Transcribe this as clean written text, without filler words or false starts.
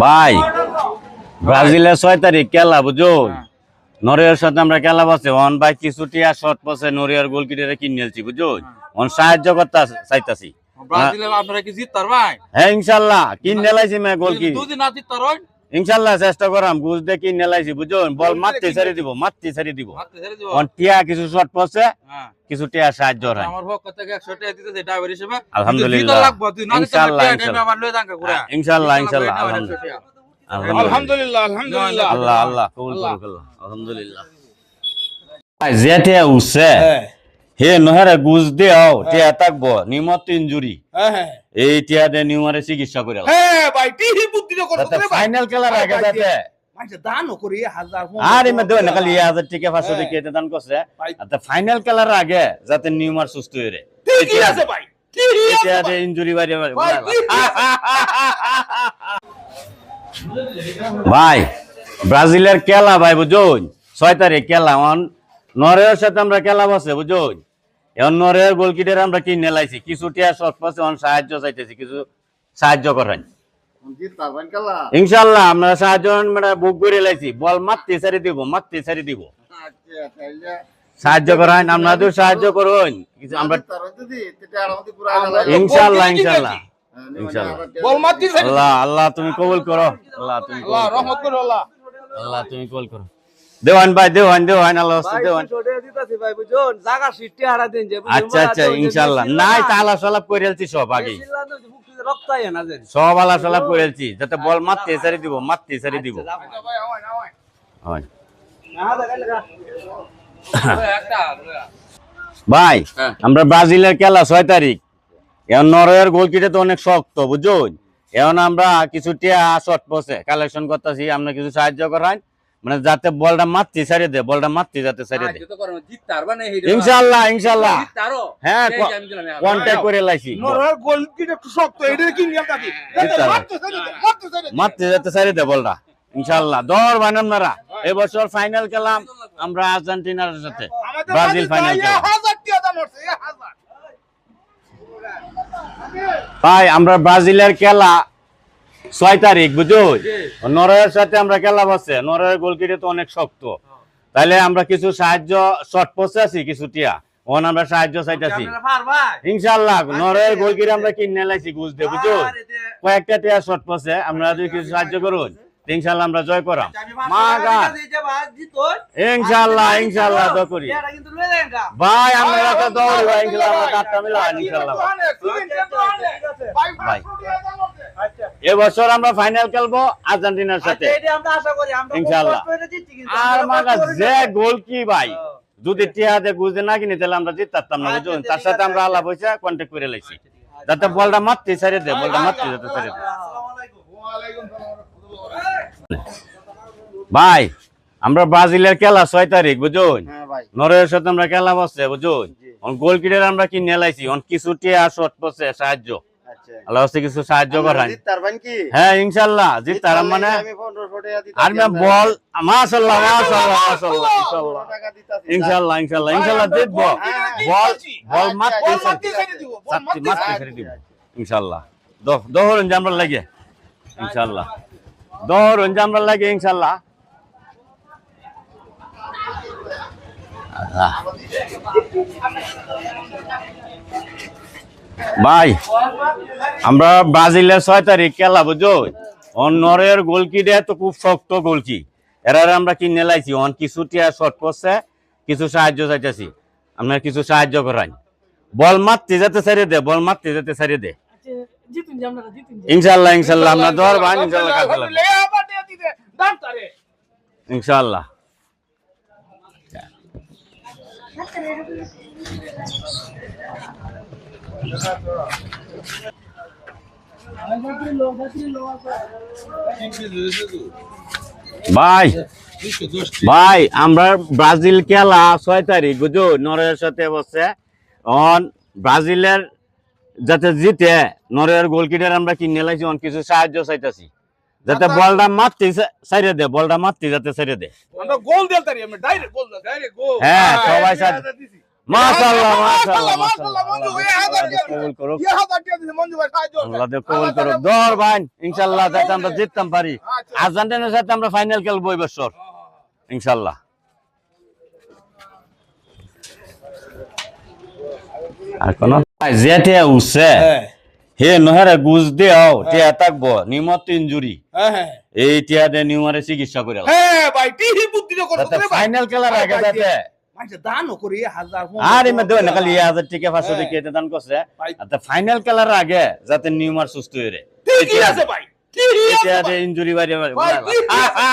ভাই ব্রাজিলের 6 তারিখ খেলা বুঝো নরওয়ের সাথে আমরা খেলা বসে অন ভাই কিছু টিয়া শর্ট পসে নরওয়ের গোলকিপারে কিনেলছি বুঝো অন সাহায্য করতে চাইতাছি ব্রাজিলে আপনারা কি জিততার ভাই? হ্যাঁ ইনশাআল্লাহ কিনে লাইছি মে গোলকি দুদিন না জিততার হয় ইনশাআল্লাহ চেষ্টা করাম গুজ দে কিনে লাইছি বুঝো বল মারতে ছাড়ি দিব অন টিয়া কিছু শর্ট পসে কিছু টিয়া সাহায্য হয় আমার পক্ষ থেকে 100 টাকা দিতেছে ড্রাইভার হিসেবে আলহামদুলিল্লাহ ইনশাআল্লাহ ইনশাআল্লাহ ইনশাআল্লাহ আলহামদুলিল্লাহ আলহামদুলিল্লাহ আল্লাহ আল্লাহ কবুল করুক আল্লাহ আলহামদুলিল্লাহ যেতে উঠছে হে নহরে গুজ দেও টিয়া থাকবো নিমত ইনজুরি এই টিয়া দে নিউমারে চিকিৎসা করে ভাই টিহি বুদ্ধি করতে ফাইনাল খেলার আগে যাতে দানও করি 1000 আরে মে দেও না খালি 1000 টাকা 500 টাকা দান করছে আচ্ছা ফাইনাল খেলার আগে যাতে নিউমার সুস্থ হয়ে রে ঠিক আছে ভাই টিয়া দে ইনজুরি বাড়ি ভাই ব্রাজিলের খেলা ভাই বুঝুন 6 তারিখ খেলা অন নরওয়ের সাথে আমরা খেলা বসে বুঝুন এখন নরওয়ের গোলকিপার আমরা কিনে লাইছি কিছু টিয়া শর্ট পাসে অন সাহায্য চাইতেছি কিছু সাহায্য করেন ইনশাআল্লাহ আমরা সাহায্য মানে বুক করে লাইছি বল মারতে ছাড়ি দিব সাহায্য করেন আপনাদের সাহায্য করুন কিছু আমরা ইনশাআল্লাহ বল মারতে আল্লাহ আল্লাহ তুমি কবুল করো আল্লাহ তুমি আল্লাহ রহমত করো আল্লাহ তুমি কবুল করো দেওয়ান ভাই দেওয়ান আল্লাহ দেওয়ান আচ্ছা আচ্ছা ইনশাআল্লাহ নাই তালা সলাপ করেলছি সব আগে সব আলা সলাপ করেলছি যাতে বল মারতে ছাড়ি দিব ভাই আমরা ব্রাজিলের খেলা 6 তারিখ এখন নরওয়ের গোলকিপার তো অনেক শক্ত বুঝুন এখন আমরা কিছু টিয়া শর্ট পসে কালেকশন করতেছি আমরা কিছু সাহায্য করাই মানে যাতে বলটা মারতে ছাড়িয়ে দে যাতে ছাড়িয়ে দে ইনশাআল্লাহ হ্যাঁ কন্টাক্ট করে লাইছি মারতে যাতে ছাড়িয়ে দে বলটা ইনশাআল্লাহ দর বানামনারা এই বছর ফাইনাল খেলাম আমরা আর্জেন্টিনার সাথে ব্রাজিল ফাইনাল খেলা ভাই আমরা ব্রাজিলের খেলা 6 তারিখ বুঝুন নরওয়ের সাথে আমরা খেলা বসে নরওয়ের গোলকিপার তো অনেক শক্ত তাইলে আমরা কিছু সাহায্য শর্ট পোস্টে আছি কিছু টিয়া ওন আমরা সাহায্য চাইতাছি ইনশাআল্লাহ নরওয়ের গোলকিপার আমরা কিনে লাইছি গুজ দে বুঝুন কয়েকটা টিয়া শর্ট পোস্টে আমরা যদি কিছু সাহায্য করুন ইনশাআল্লাহ আমরা জয় করাম মাগা ইনশাআল্লাহ দোয়া করি ভাই আমরা তো দৌড় ভাই ইনশাআল্লাহ আমরা কাটটা মিলা ইনশাআল্লাহ ভাই এবছর আমরা ফাইনাল খেলবো আর্জেন্টিনার সাথে ইনশাআল্লাহ আর মাগা যে গোল কি ভাই যদি টিয়া দে গুজে না কিনে তাহলে আমরা জিততাম না বুঝুন তার সাথে আমরা আলাপ হইছে কন্টাক্ট করে লাইছি যাতে বলটা মারতে ছাড়িয়ে দে ভাই আমরা ব্রাজিলের খেলা 6 তারিখ বুঝুন নরওয়ের সাথে আমরা খেলা বসে বুঝুন গোলকিপার আমরা কিনে লাইছি কিছু টিয়া শর্ট পসে সাহায্য আল্লাহ কিছু সাহায্য করেন হ্যাঁ ইনশাআল্লাহ জিততার মানে আর আমি বল মাশাআল্লাহ ইনশাআল্লাহ জিতবো বল মারতে দিব ইনশাআল্লাহ দহরন জামরা লাগে ইনশাআল্লাহ ইনশাআল্লাহ ভাই আমরা ব্রাজিলের 6 তারিখ খেলা বুঝো নরওয়ের গোলকিপার তো খুব শক্ত গোলকি এরারে আমরা কিনে লাইছি কিছু টিয়া শর্ট করছে কিছু সাহায্য চাইতেছি আমরা কিছু সাহায্য করাই বল মারতে যাতে ছাড়িয়ে দে ইনশাআল্লাহ আমরা দর ভাই ইনশাআল্লাহ ভাই আমরা ব্রাজিল খেলা 6 তারিখ বুঝো নরওয়ের সাথে বসে ব্রাজিলের যাতে জিতে নরওয়ের গোলকিপার আমরা কিনে লাইছি কিছু সাহায্য চাইতাছি যাতে বলটা মারতে ছাড়িয়ে দে যাতে ছাড়িয়ে দে আমরা গোল দিলতারি আমরা ডাইরেক্ট গোল হ্যাঁ সবাই মাশাআল্লাহ মাশাআল্লাহ মাশাআল্লাহ, মঞ্জু ভাই, 1000 টাকা কবুল করুক 1000 টাকা দিছে মঞ্জু ভাই, সাহায্য করছে। আল্লাহ কবুল করুক দর ভাই ইনশাআল্লাহ যাতে আমরা জিততাম পারি আর্জেন্টিনার সাথে আমরা ফাইনাল খেলবো এই বছর ইনশাআল্লাহ আর কোন যেতে উঠছে হ্যাঁ হে নহরে গুজ দেও টিয়া থাকবো নিমত ইনজুরি হ্যাঁ এই টিয়া দে নিউমারে চিকিৎসা করে হ্যাঁ ভাই, টিহি বুদ্ধি তো করছো যাতে রে ভাই। ফাইনাল খেলার আগে যাতে মাইছে দানও করি 1000 আর এমে দেও না খালি 1000 টাকা 500 টাকা এটা দান করছে ভাই। যাতে ফাইনাল খেলার আগে যাতে নিউমার সুস্থ হয়ে রে ঠিকই আছে ভাই, ঠিকই আছে এটা ভাই। ইনজুরি বাইরে ভাই, ঠিকই আছে।